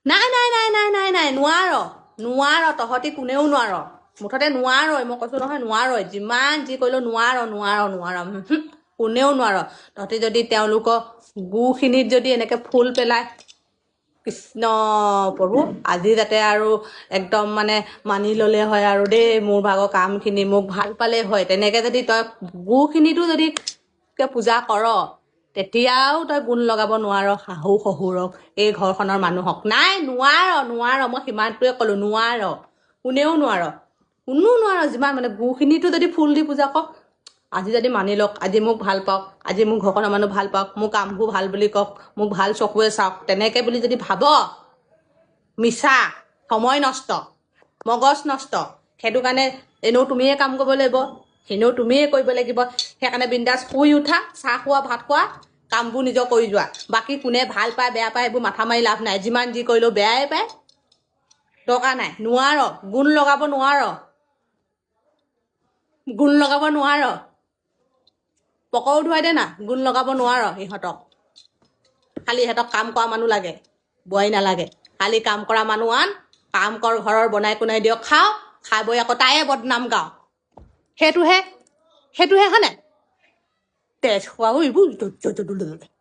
নাই নোৱাৰ তহঁতি কোনেও নোৱাৰ মুঠতে নোৱাৰই মই কৈছো নহয় নোৱাৰই যিমান যি কৰিলেও নোৱাৰ কোনেও নোৱাৰ তহঁতি যদি তেওঁলোকৰ গুখিনিত যদি এনেকে ফুল পেলাই কৃষ্ণ প্ৰভু আজি যাতে আৰু একদম মানে মানি ল'লে হয় আৰু দেই মোৰ ভাগৰ কামখিনি মোক ভাল পালে হয় তেনেকে যদি তই গুখিনিতো যদি পূজা কৰ তেতিয়াও তই গুণ লগাব নোৱাৰ শাহু শহুৰক এই ঘৰখনৰ মানুহক নাই নোৱাৰ মই সিমানটোৱে ক'লো নোৱাৰ কোনেও নোৱাৰ যিমান মানে গুখিনিতো যদি ফুল দি পূজা কৰ আজি যদি মানি লওক আজি মোক ভাল পাওক আজি মোক ঘৰখনৰ মানুহ ভাল পাওক মোৰ কামবোৰ ভাল বুলি কওক মোক ভাল চকুৱে চাওক তেনেকে বুলি যদি ভাব মিছা সময় নষ্ট মগজ নষ্ট সেইটো কাৰণে এনেও তুমিয়ে কাম কৰিব লাগিব এনেও তুমিয়ে কৰিব লাগিব সেইকাৰণে বিন্দাছ শুই উঠা চাহ খোৱা ভাত খোৱা কামবোৰ নিজৰ কৰি যোৱা বাকী কোনে ভাল পায় বেয়া পায় এইবোৰ মাথা মাৰি লাভ নাই যিমান যি কৰিলেও বেয়াই পায় দৰকাৰ নাই নোৱাৰ গুণ লগাব নোৱাৰ পকৰো ধুৱাই দে না গুণ লগাব নোৱাৰ ইহঁতক খালি ইহঁতক কাম কৰা মানুহ লাগে বোৱাৰী নালাগে খালি কাম কৰা মানুহ আন কাম কৰ ঘৰৰ বনাই কোনাই দিয়ক খাওঁ খাই বৈ আকৌ তায়ে বদনাম গাওঁ সেইটোহে হয়নে তেজ খোৱাও এইবোৰ